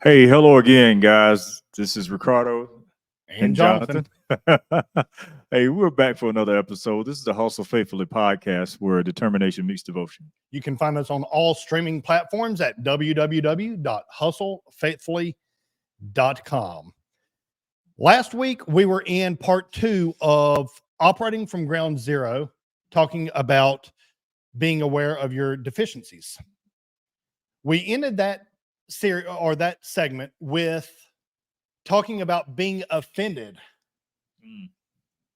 Hey, hello again, guys. This is Ricardo And Jonathan. Hey, we're back for another episode. This is the Hustle Faithfully podcast where determination meets devotion. You can find us on all streaming platforms at www.hustlefaithfully.com. Last week, we were in part 2 of Operating from Ground Zero, talking about being aware of your deficiencies. We ended that series or that segment with talking about being offended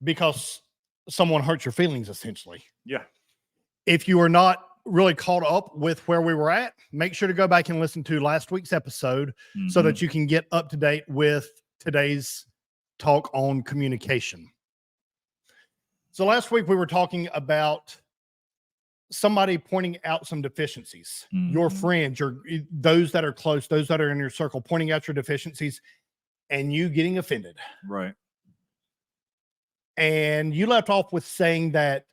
because someone hurt your feelings, essentially. Yeah. If you are not really caught up with where we were at, make sure to go back and listen to last week's episode so that you can get up to date with today's talk on communication. So last week we were talking about somebody pointing out some deficiencies, your friends, those that are close, those that are in your circle, pointing out your deficiencies and you getting offended. Right. And you left off with saying that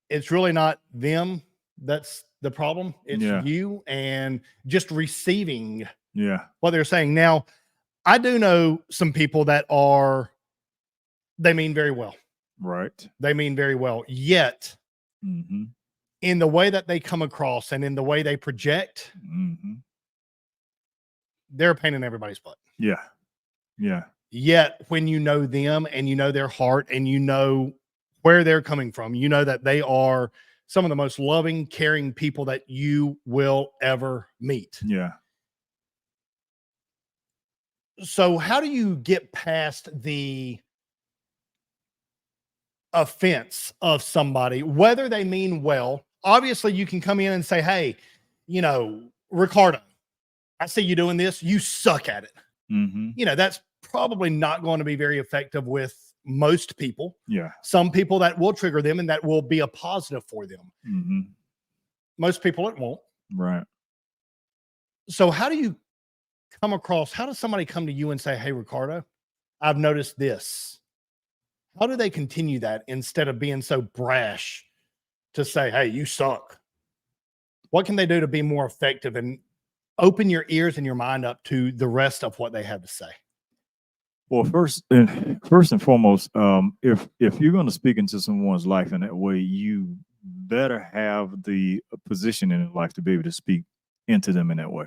it's really not them that's the problem. It's you and just receiving what they're saying. Now, I do know some people that they mean very well. Right. They mean very well. Yet, in the way that they come across and in the way they project, they're a pain in everybody's butt. Yeah. Yeah. Yet, when you know them and you know their heart and you know where they're coming from, you know that they are some of the most loving, caring people that you will ever meet. Yeah. So how do you get past the offense of somebody, whether they mean well? Obviously, you can come in and say, hey, Ricardo, I see you doing this. You suck at it. That's probably not going to be very effective with most people. Yeah. Some people that will trigger them and that will be a positive for them. Most people it won't. Right. So how do you how does somebody come to you and say, hey, Ricardo, I've noticed this? How do they continue that instead of being so brash to say, hey, you suck? What can they do to be more effective and open your ears and your mind up to the rest of what they have to say? Well, first and foremost, if you're going to speak into someone's life in that way, you better have the position in life to be able to speak into them in that way.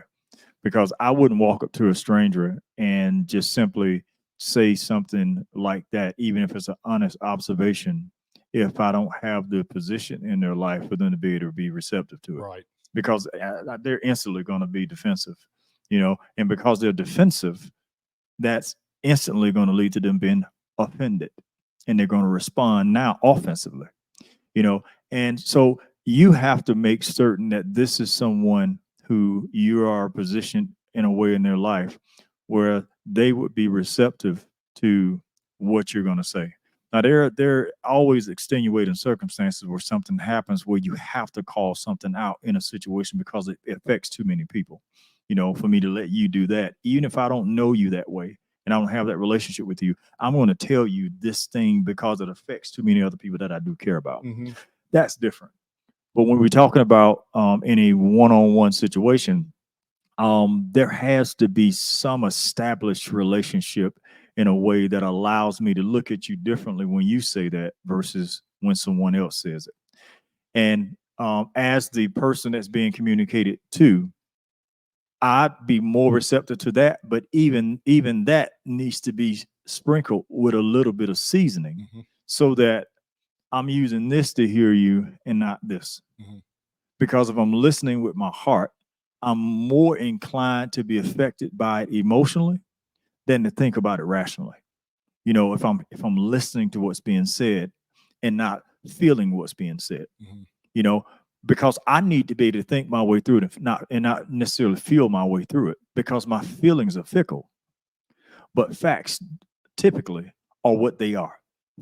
Because I wouldn't walk up to a stranger and just simply say something like that, even if it's an honest observation, if I don't have the position in their life for them to be able to be receptive to it. Right. Because they're instantly going to be defensive, and because they're defensive, that's instantly going to lead to them being offended, and they're going to respond now offensively, and so you have to make certain that this is someone who you are positioned in a way in their life where they would be receptive to what you're going to say. Now, there are always extenuating circumstances where something happens where you have to call something out in a situation because it affects too many people. For me to let you do that, even if I don't know you that way and I don't have that relationship with you, I'm going to tell you this thing because it affects too many other people that I do care about. That's different. But when we're talking about in a one-on-one situation, there has to be some established relationship in a way that allows me to look at you differently when you say that versus when someone else says it. And as the person that's being communicated to, I'd be more receptive to that. But even that needs to be sprinkled with a little bit of seasoning so that I'm using this to hear you and not this. Because if I'm listening with my heart, I'm more inclined to be affected by it emotionally than to think about it rationally. If I'm listening to what's being said and not feeling what's being said, because I need to be able to think my way through it and not necessarily feel my way through it, because my feelings are fickle. But facts typically are what they are.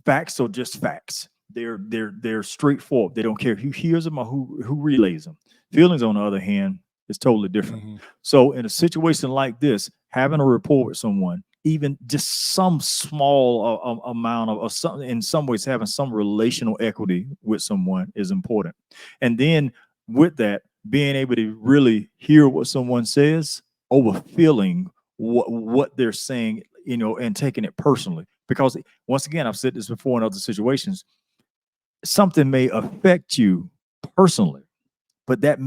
Facts are just facts. They're straightforward. They don't care who hears them or who relays them. Feelings, on the other hand, is totally different. So in a situation like this, having a rapport with someone, even just some small amount of something, in some ways, having some relational equity with someone is important. And then with that, being able to really hear what someone says overfeeling what they're saying, and taking it personally. Because once again, I've said this before in other situations, something may affect you personally, but that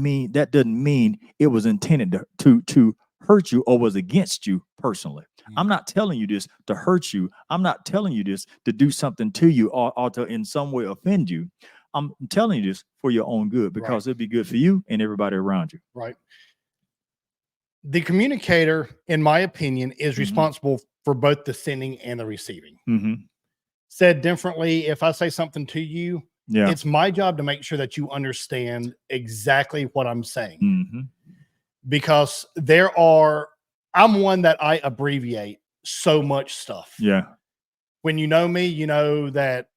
doesn't mean it was intended to hurt you or was against you personally. I'm not telling you this to hurt you. I'm not telling you this to do something to you or to in some way offend you. I'm telling you this for your own good, because it'd be good for you and everybody around you. Right. The communicator, in my opinion, is responsible for both the sending and the receiving. Said differently, if I say something to you, it's my job to make sure that you understand exactly what I'm saying. Because I'm one that I abbreviate so much stuff. Yeah. When you know me, you know that,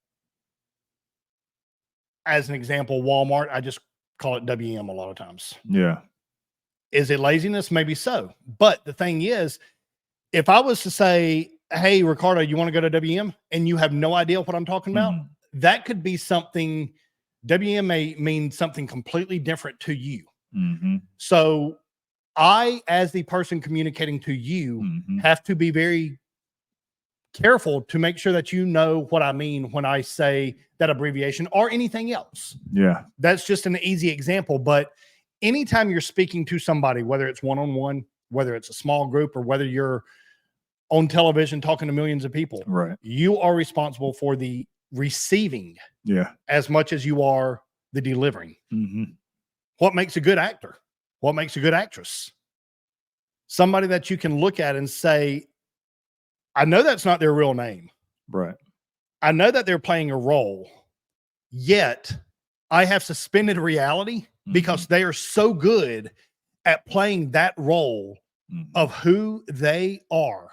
as an example, Walmart, I just call it WM a lot of times. Yeah. Is it laziness? Maybe so. But the thing is, if I was to say, hey, Ricardo, you want to go to WM, and you have no idea what I'm talking about, that could be something. WM may mean something completely different to you. So I, as the person communicating to you, have to be very careful to make sure that you know what I mean when I say that abbreviation or anything else. Yeah. That's just an easy example. But anytime you're speaking to somebody, whether it's one-on-one, whether it's a small group, or whether you're on television talking to millions of people, right, you are responsible for the receiving as much as you are the delivering. What makes a good actor? What makes a good actress? Somebody that you can look at and say, I know that's not their real name. Right. I know that they're playing a role, yet I have suspended reality because they are so good at playing that role of who they are.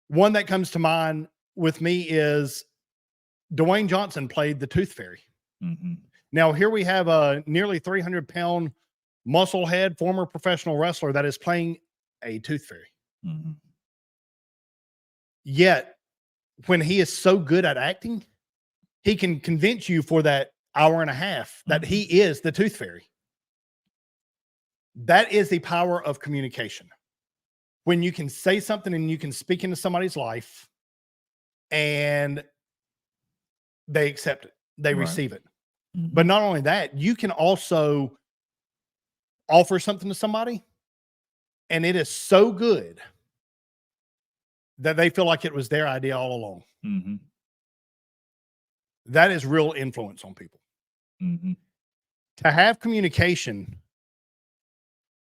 One that comes to mind with me is Dwayne Johnson played the Tooth Fairy. Now, here we have a nearly 300-pound muscle head, former professional wrestler that is playing a Tooth Fairy. Yet, when he is so good at acting, he can convince you for that hour and a half that he is the Tooth Fairy. That is the power of communication. When you can say something and you can speak into somebody's life and they accept it, they receive it. But not only that, you can also offer something to somebody and it is so good that they feel like it was their idea all along. That is real influence on people. To have communication,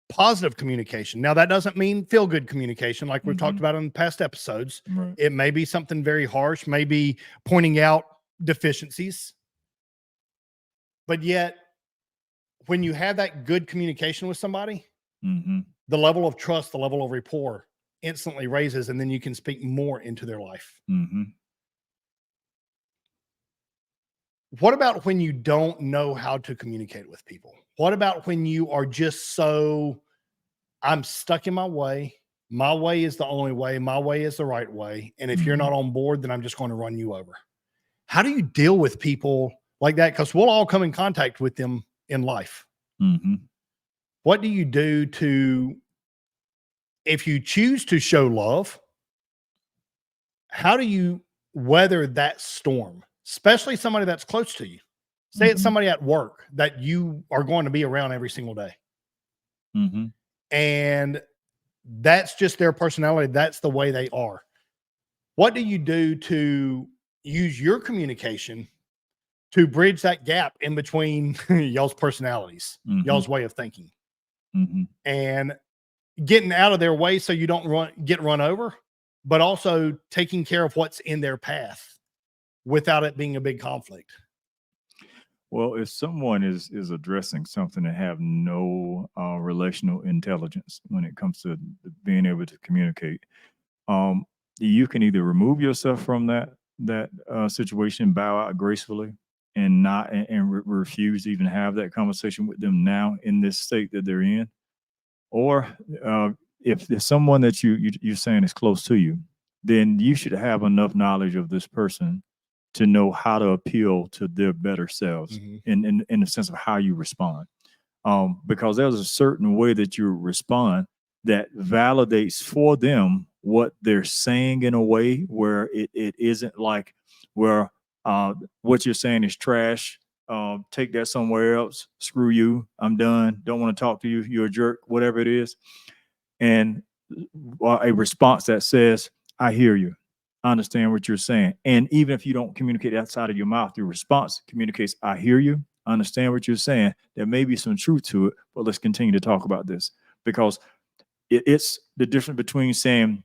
positive communication. Now, that doesn't mean feel good communication like we've talked about in past episodes. It may be something very harsh, maybe pointing out deficiencies. But yet, when you have that good communication with somebody, the level of trust, the level of rapport instantly raises, and then you can speak more into their life. What about when you don't know how to communicate with people? What about when you are just so, I'm stuck in my way. My way is the only way. My way is the right way. And if you're not on board, then I'm just going to run you over. How do you deal with people like that? Because we'll all come in contact with them in life. What do you do to, if you choose to show love, how do you weather that storm? Especially somebody that's close to you. Say it's somebody at work that you are going to be around every single day. And that's just their personality. That's the way they are. What do you do to use your communication to bridge that gap in between y'all's personalities, y'all's way of thinking, and getting out of their way so you don't get run over, but also taking care of what's in their path without it being a big conflict? Well, if someone is addressing something and have no relational intelligence when it comes to being able to communicate, you can either remove yourself from that situation, bow out gracefully, and not refuse to even have that conversation with them now in this state that they're in, or if there's someone that you're saying is close to you, then you should have enough knowledge of this person to know how to appeal to their better selves in the sense of how you respond. Because there's a certain way that you respond that validates for them what they're saying in a way where it isn't like where what you're saying is trash. Take that somewhere else. Screw you. I'm done. Don't want to talk to you. You're a jerk, whatever it is. And a response that says, I hear you. I understand what you're saying. And even if you don't communicate outside of your mouth, your response communicates, I hear you. I understand what you're saying. There may be some truth to it, but let's continue to talk about this because it's the difference between saying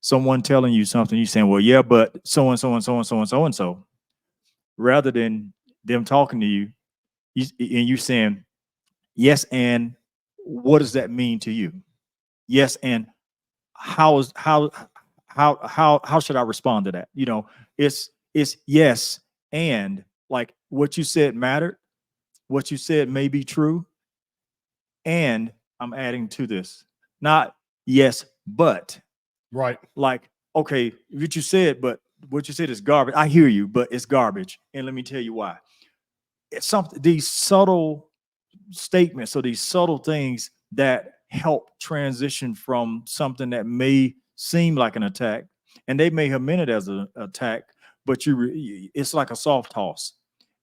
someone telling you something, you saying, well, yeah, but so and so and so and so and so and so, rather than them talking to you, and you saying, yes, and what does that mean to you? Yes, and how should I respond to that? You know, it's yes, and like what you said mattered, what you said may be true, and I'm adding to this. Not yes, but Right. like, okay, what you said, but what you said is garbage. I hear you, but it's garbage. And let me tell you why. It's something, these subtle statements or these subtle things that help transition from something that may seem like an attack, and they may have meant it as an attack, but it's like a soft toss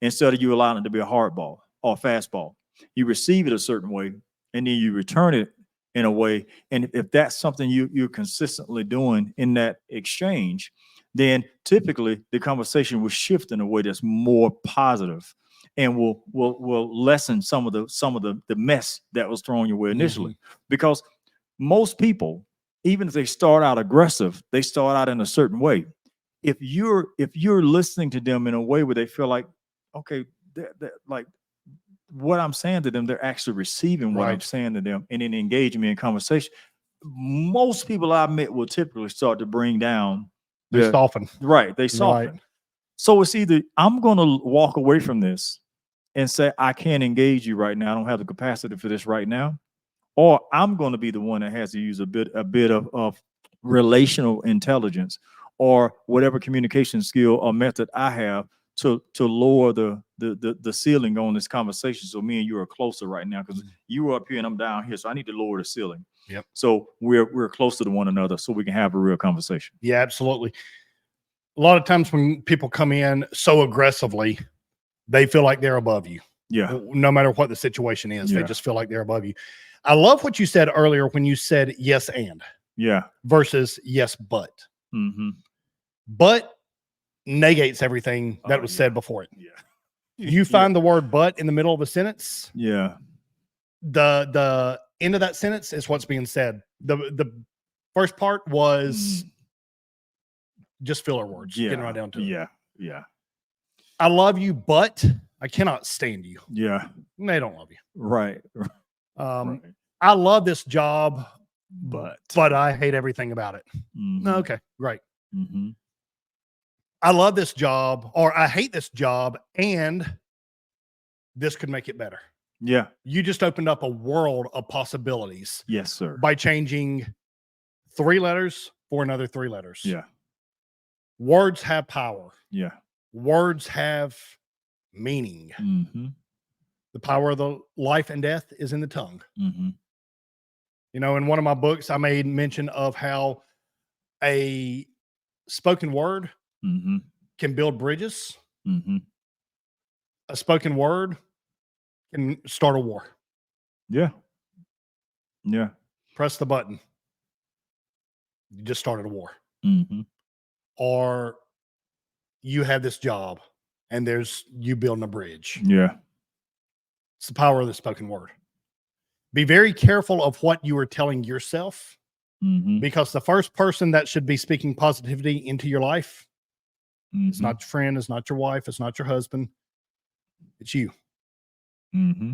instead of you allowing it to be a hard ball or a fastball. You receive it a certain way, and then you return it in a way. And if that's something you're consistently doing in that exchange, then typically the conversation will shift in a way that's more positive and will lessen some of the mess that was thrown your way initially. Because most people, even if they start out aggressive, they start out in a certain way. If you're listening to them in a way where they feel like, okay, like what I'm saying to them, they're actually receiving what I'm Right. saying to them and then engaging me in conversation. Most people I met will typically start to bring down They soften. right. They soften. Right. So it's either I'm going to walk away from this and say, I can't engage you right now. I don't have the capacity for this right now. Or I'm going to be the one that has to use a bit of relational intelligence or whatever communication skill or method I have to lower the ceiling on this conversation. So me and you are closer right now because you are up here and I'm down here. So I need to lower the ceiling. Yep. So we're closer to one another so we can have a real conversation. Yeah, absolutely. A lot of times when people come in so aggressively, they feel like they're above you. Yeah. No matter what the situation is, Yeah. they just feel like they're above you. I love what you said earlier when you said yes and Yeah. versus yes but. Mm-hmm. But negates everything that Oh, was yeah. said before it. Yeah. You find the word but in the middle of a sentence, Yeah. the end of that sentence is what's being said. The first part was just filler words, Yeah. getting right down to it. Yeah. Yeah. I love you, but I cannot stand you. Yeah. They don't love you. Right. Um, Right. I love this job, But I hate everything about it. Mhm. Okay, great. Mhm. I love this job, or I hate this job, and this could make it better. Yeah. You just opened up a world of possibilities Yes, sir. by changing 3 letters for another 3 letters. Yeah. Words have power. Yeah. Words have meaning. Mm-hmm. The power of the life and death is in the tongue. Mm-hmm. You know, in one of my books, I made mention of how a spoken word Mm-hmm. can build bridges. Mm-hmm. A spoken word can start a war. Yeah. Yeah. Press the button. You just started a war. Mm-hmm. Or you have this job and there's you building a bridge. Yeah. It's the power of the spoken word. Be very careful of what you are telling yourself, Mm-hmm. because the first person that should be speaking positivity into your life, it's Mm-hmm. not your friend, it's not your wife, it's not your husband, it's you. Mm-hmm.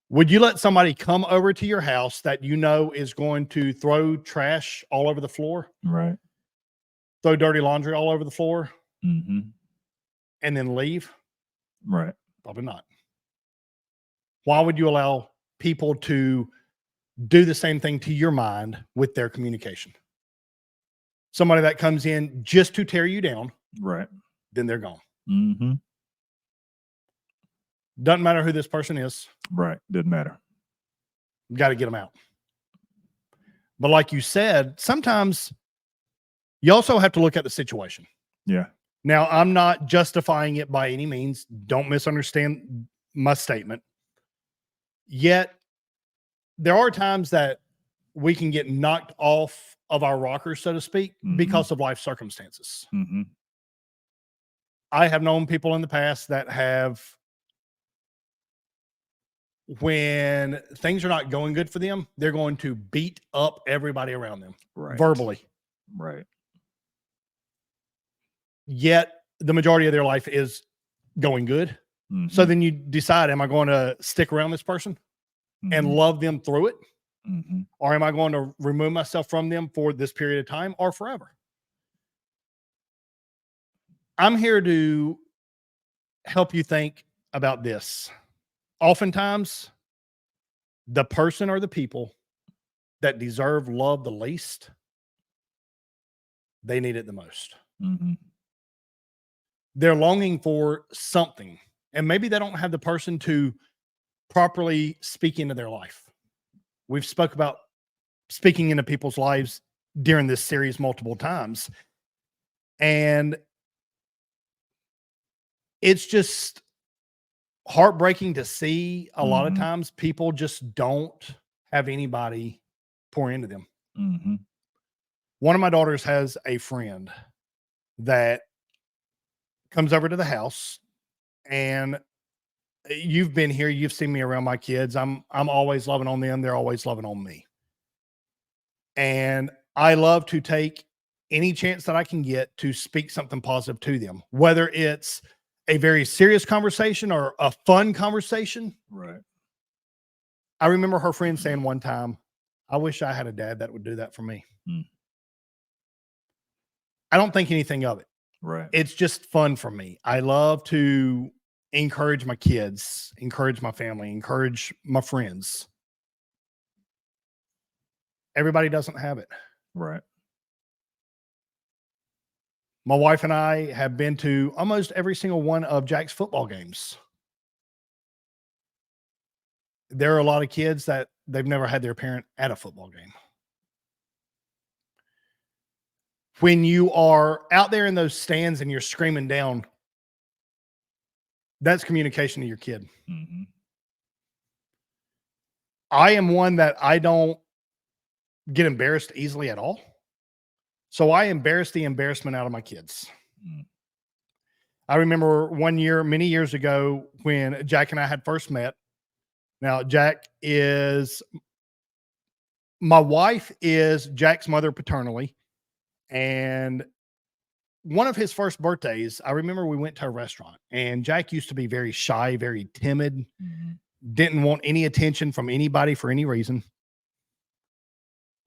Would you let somebody come over to your house that you know is going to throw trash all over the floor, Right. throw dirty laundry all over the floor, Mm-hmm. and then leave? Right. Probably not. Why would you allow people to do the same thing to your mind with their communication? Somebody that comes in just to tear you down, Right. then they're gone. Mm-hmm. Doesn't matter who this person is. Right. Doesn't matter. You got to get them out. But like you said, sometimes you also have to look at the situation. Yeah. Now, I'm not justifying it by any means. Don't misunderstand my statement. Yet, there are times that we can get knocked off of our rocker, so to speak, because of life circumstances. Mm-hmm. I have known people in the past that have, when things are not going good for them, they're going to beat up everybody around them Right. verbally. Right. Yet the majority of their life is going good. So then you decide, am I going to stick around this person and love them through it? Or am I going to remove myself from them for this period of time or forever? I'm here to help you think about this. Oftentimes, the person or the people that deserve love the least, they need it the most. They're longing for something, and maybe they don't have the person to properly speak into their life. We've spoke about speaking into people's lives during this series multiple times, and it's just heartbreaking to see a lot of times people just don't have anybody pour into them. One of my daughters has a friend that comes over to the house, and you've been here, you've seen me around my kids. I'm always loving on them. They're always loving on me. And I love to take any chance that I can get to speak something positive to them, whether it's a very serious conversation or a fun conversation. Right. I remember her friend saying one time, I wish I had a dad that would do that for me. I don't think anything of it. Right. It's just fun for me. I love to encourage my kids, encourage my family, encourage my friends. Everybody doesn't have it. Right. My wife and I have been to almost every single one of Jack's football games. There are a lot of kids that they've never had their parent at a football game. When you are out there in those stands and you're screaming down, that's communication to your kid. I am one that I don't get embarrassed easily at all. So I embarrass the embarrassment out of my kids. I remember one year, many years ago, when Jack and I had first met. Now, my wife is Jack's mother paternally. And one of his first birthdays, I remember we went to a restaurant, and Jack used to be very shy, very timid, didn't want any attention from anybody for any reason.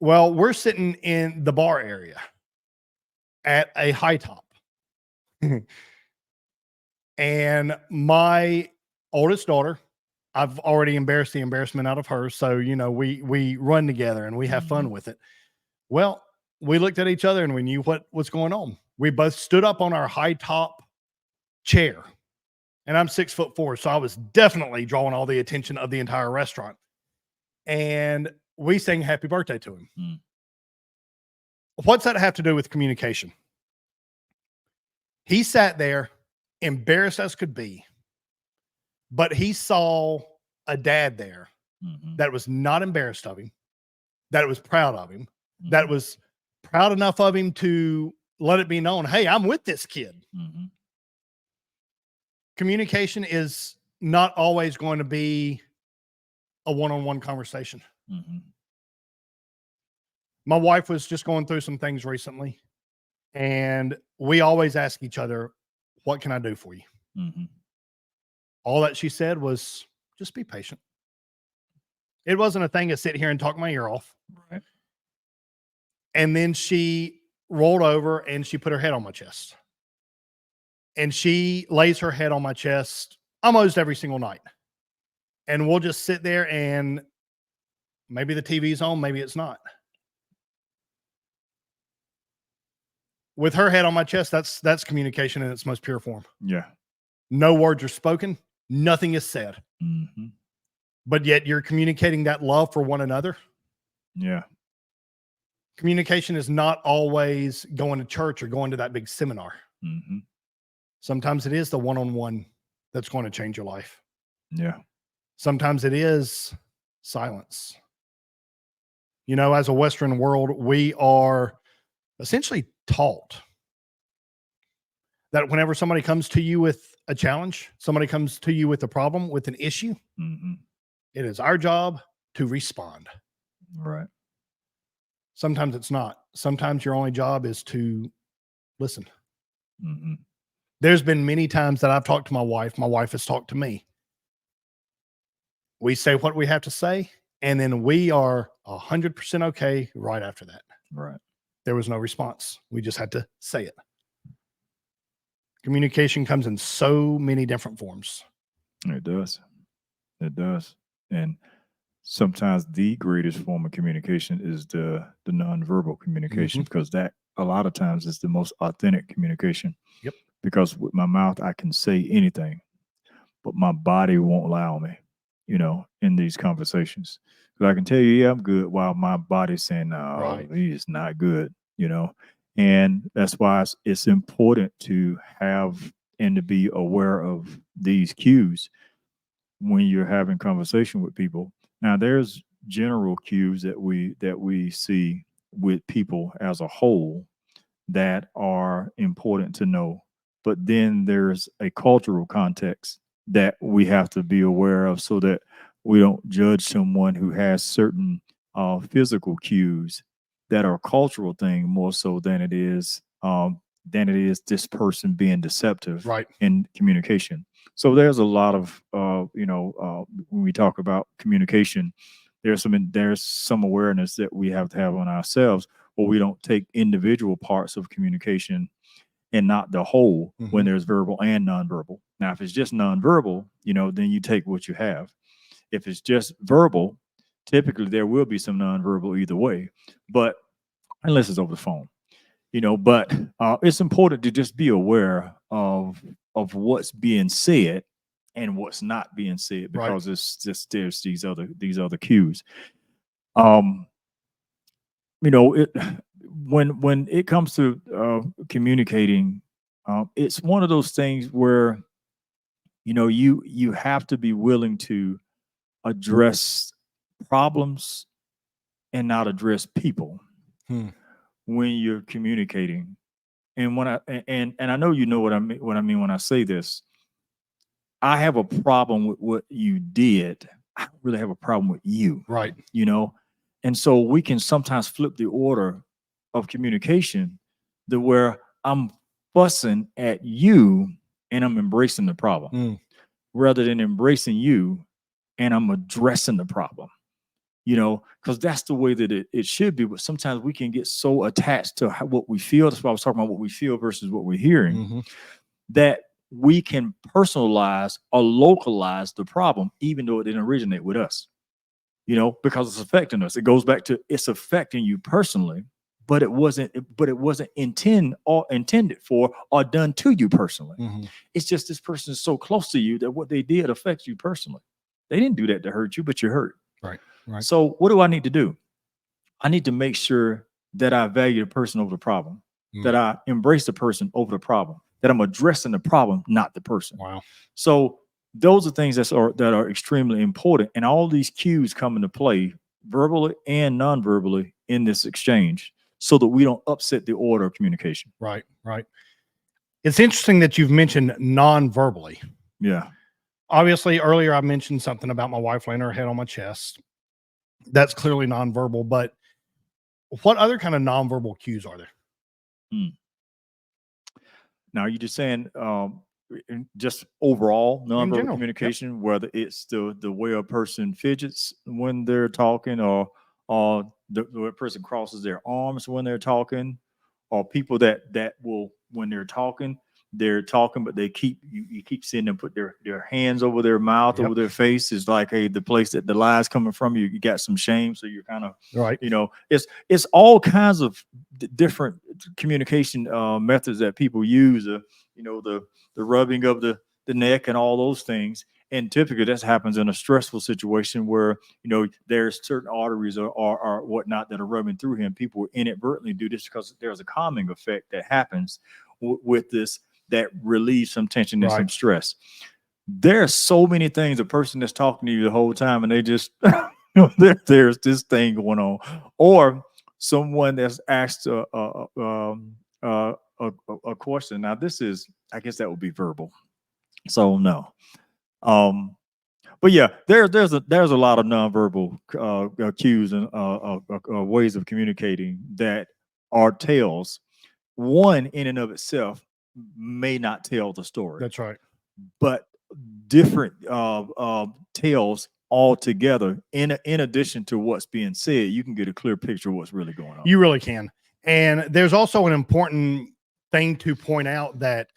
Well, we're sitting in the bar area at a high top. And my oldest daughter, I've already embarrassed the embarrassment out of her. So, we run together and we have fun with it. Well, we looked at each other and we knew what was going on. We both stood up on our high top chair, and I'm 6'4". So I was definitely drawing all the attention of the entire restaurant. And we sang happy birthday to him. What's that have to do with communication? He sat there, embarrassed as could be, but he saw a dad there that was not embarrassed of him, that was proud of him, that was proud enough of him to let it be known, hey, I'm with this kid. Communication is not always going to be a one-on-one conversation. My wife was just going through some things recently, and we always ask each other, what can I do for you? All that she said was, just be patient. It wasn't a thing to sit here and talk my ear off. Right. And then she rolled over and she put her head on my chest. And she lays her head on my chest almost every single night. And we'll just sit there, and maybe the TV's on, maybe it's not. With her head on my chest, that's communication in its most pure form. Yeah. No words are spoken, nothing is said. But yet you're communicating that love for one another. Yeah. Communication is not always going to church or going to that big seminar. Hmm. Sometimes it is the one-on-one that's going to change your life. Yeah. Sometimes it is silence. You know, as a Western world, we are essentially taught that whenever somebody comes to you with a challenge, somebody comes to you with a problem, with an issue, Hmm. it is our job to respond. Right. Sometimes it's not. Sometimes your only job is to listen. Hmm. There's been many times that I've talked to my wife has talked to me. We say what we have to say, and then we are 100% okay right after that. Right. There was no response. We just had to say it. Communication comes in so many different forms. It does. It does. And sometimes the greatest form of communication is the nonverbal communication, Mhm. because that a lot of times is the most authentic communication. Yep. Because with my mouth I can say anything, but my body won't allow me, in these conversations. Because I can tell you, yeah, I'm good, while my body's saying, no, Right. he is not good. And that's why it's important to have and to be aware of these cues when you're having conversation with people. Now, there's general cues that we see with people as a whole that are important to know, but then there's a cultural context that we have to be aware of, so that we don't judge someone who has certain physical cues that are a cultural thing more so than it is this person being deceptive Right. in communication. So there's a lot of when we talk about communication, there's some awareness that we have to have on ourselves, or we don't take individual parts of communication and not the whole when Mhm. there's verbal and nonverbal. Now, if it's just nonverbal, then you take what you have. If it's just verbal, typically there will be some nonverbal either way, but unless it's over the phone, but it's important to just be aware of what's being said and what's not being said, Right. because it's just there's these other cues. Um, it when it comes to communicating, it's one of those things where you have to be willing to address problems and not address people Hmm. when you're communicating. And when and I know what I mean when I say this. I have a problem with what you did. I don't really have a problem with you. Right. And so we can sometimes flip the order of communication to where I'm fussing at you and I'm embracing the problem, Mm. rather than embracing you and I'm addressing the problem, because that's the way that it should be. But sometimes we can get so attached to what we feel. That's why I was talking about what we feel versus what we're hearing, Mhm. that we can personalize or localize the problem, even though it didn't originate with us, because it's affecting us. It goes back to it's affecting you personally, but it wasn't intended for or done to you personally. Mhm. It's just this person is so close to you that what they did affects you personally. They didn't do that to hurt you, but you're hurt. Right. Right. So what do I need to do? I need to make sure that I value the person over the problem, that I embrace the person over the problem, that I'm addressing the problem, not the person. Wow. So those are things that are extremely important, and all these cues come into play, verbally and non-verbally, in this exchange, so that we don't upset the order of communication. Right. Right. It's interesting that you've mentioned non-verbally. Yeah. Obviously, earlier I mentioned something about my wife laying her head on my chest. That's clearly nonverbal, but what other kind of nonverbal cues are there? Now, are you just saying just overall In nonverbal general, yep. communication, whether it's the way a person fidgets when they're talking, or the way a person crosses their arms when they're talking, or people that will, when they're talking, but you keep seeing them put their hands over their mouth, Yep. over their face. Is like, hey, the place that the lie's coming from, you got some shame, so you're kind of, Right. it's all kinds of different communication methods that people use. The rubbing of the neck and all those things. And typically this happens in a stressful situation where, there's certain arteries or whatnot that are rubbing through him. People inadvertently do this because there's a calming effect that happens with this that relieves some tension and some Right. stress. There are so many things a person that's talking to you the whole time and they just, there's this thing going on. Or someone that's asked a question. Now, this is, I guess that would be verbal. So no. But yeah, there's a lot of nonverbal cues and ways of communicating that are tales. One in and of itself may not tell the story. That's right. But different tales altogether. In addition to what's being said, you can get a clear picture of what's really going on. You really can. And there's also an important thing to point out that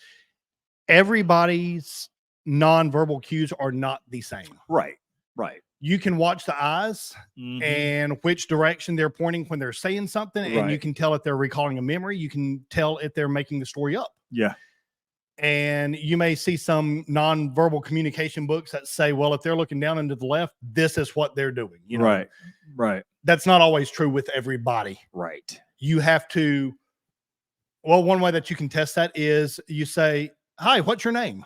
everybody's nonverbal cues are not the same. Right. You can watch the eyes Mhm. and which direction they're pointing when they're saying something, and you Right. can tell if they're recalling a memory. You can tell if they're making the story up. Yeah. And you may see some nonverbal communication books that say, well, if they're looking down and to the left, this is what they're doing. Right. That's not always true with everybody. Right. You have to, well, one way that you can test that is you say, hi, what's your name?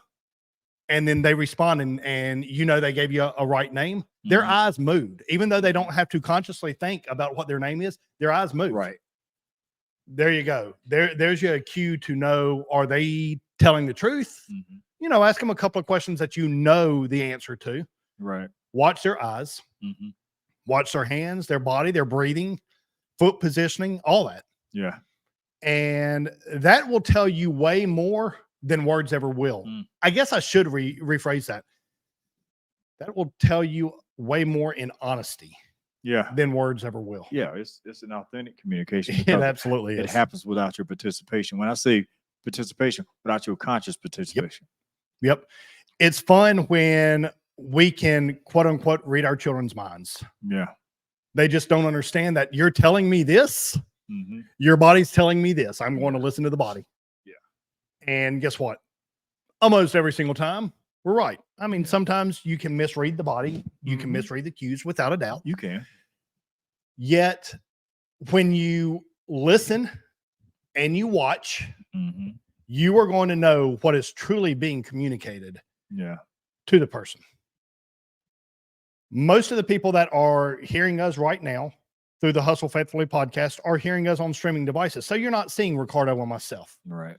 And then they respond and they gave you a right name. Their Mhm. eyes moved. Even though they don't have to consciously think about what their name is, their eyes move. Right. There you go. There's your cue to know, are they telling the truth? Mhm. Ask them a couple of questions that you know the answer to. Right. Watch their eyes, Mhm. watch their hands, their body, their breathing, foot positioning, all that. Yeah. And that will tell you way more than words ever will. Mm. I guess I should rephrase that. That will tell you way more in honesty Yeah. than words ever will. Yeah. It's an authentic communication. It because absolutely it is. happens without your participation. When I say participation, without your conscious participation. Yep. It's fun when we can, quote unquote, read our children's minds. Yeah. They just don't understand that you're telling me this. Mhm. Your body's telling me this. I'm going to listen to the body. Yeah. And guess what? Almost every single time, we're right. I mean, sometimes you can misread the body. You can Mhm. misread the cues without a doubt. You can. Yet, when you listen and you watch, Mhm. you are going to know what is truly being communicated Yeah. to the person. Most of the people that are hearing us right now through the Hustle Faithfully podcast are hearing us on streaming devices. So you're not seeing Ricardo or myself. Right.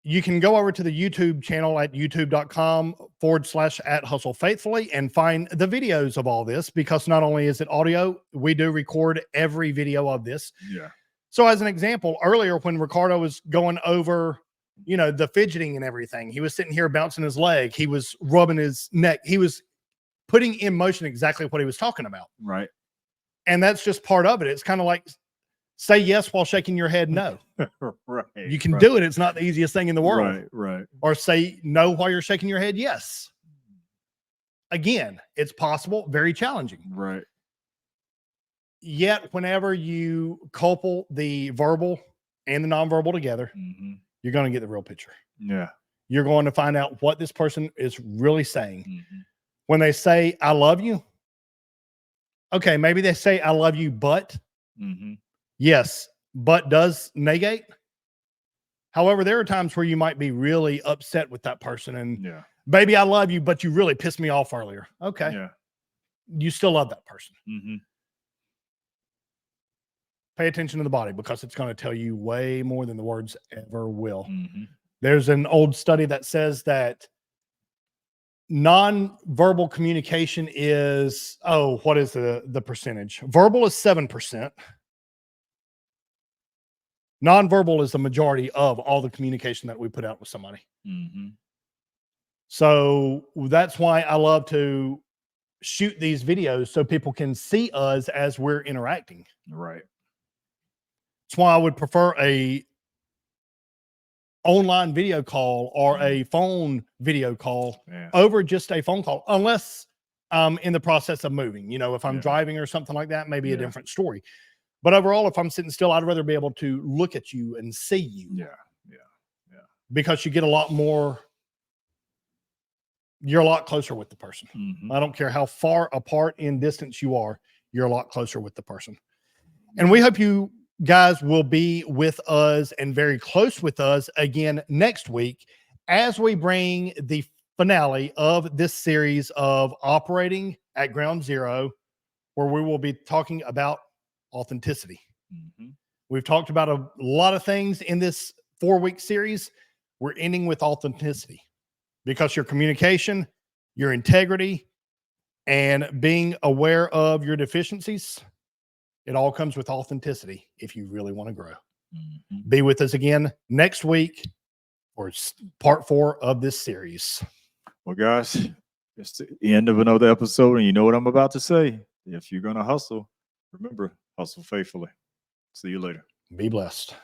You can go over to the YouTube channel at youtube.com/@hustlefaithfully and find the videos of all this, because not only is it audio, we do record every video of this. Yeah. So as an example, earlier when Ricardo was going over, the fidgeting and everything, he was sitting here bouncing his leg. He was rubbing his neck. He was putting in motion exactly what he was talking about. Right. And that's just part of it. It's kind of like say yes while shaking your head no. Right. You can do it. It's not the easiest thing in the world. Right. Or say no while you're shaking your head yes. Again, it's possible, very challenging. Right. Yet whenever you couple the verbal and the nonverbal together, Mhm. you're going to get the real picture. Yeah. You're going to find out what this person is really saying. Mhm. When they say, I love you, okay, maybe they say, I love you, but Mhm. yes, but does negate. However, there are times where you might be really upset with that person and, Yeah. baby, I love you, but you really pissed me off earlier. Okay. Yeah. You still love that person. Mhm. Pay attention to the body, because it's going to tell you way more than the words ever will. Mhm. There's an old study that says that non-verbal communication is, what is the percentage? Verbal is 7%. Non-verbal is the majority of all the communication that we put out with somebody. Mhm. So that's why I love to shoot these videos so people can see us as we're interacting. Right. That's why I would prefer a online video call or a phone video call Yeah. over just a phone call, unless I'm in the process of moving. If I'm Yeah. driving or something like that, maybe a Yeah. different story. But overall, if I'm sitting still, I'd rather be able to look at you and see you, Yeah. because you get a lot more you're a lot closer with the person. Mhm. I don't care how far apart in distance you are, you're a lot closer with the person. And we hope you guys will be with us and very close with us again next week as we bring the finale of this series of Operating at Ground Zero, where we will be talking about authenticity. Mhm. We've talked about a lot of things in this 4-week series. We're ending with authenticity because your communication, your integrity, and being aware of your deficiencies, it all comes with authenticity if you really want to grow. Mhm. Be with us again next week for part 4 of this series. Well, guys, it's the end of another episode, and you know what I'm about to say. If you're going to hustle, remember, hustle faithfully. See you later. Be blessed.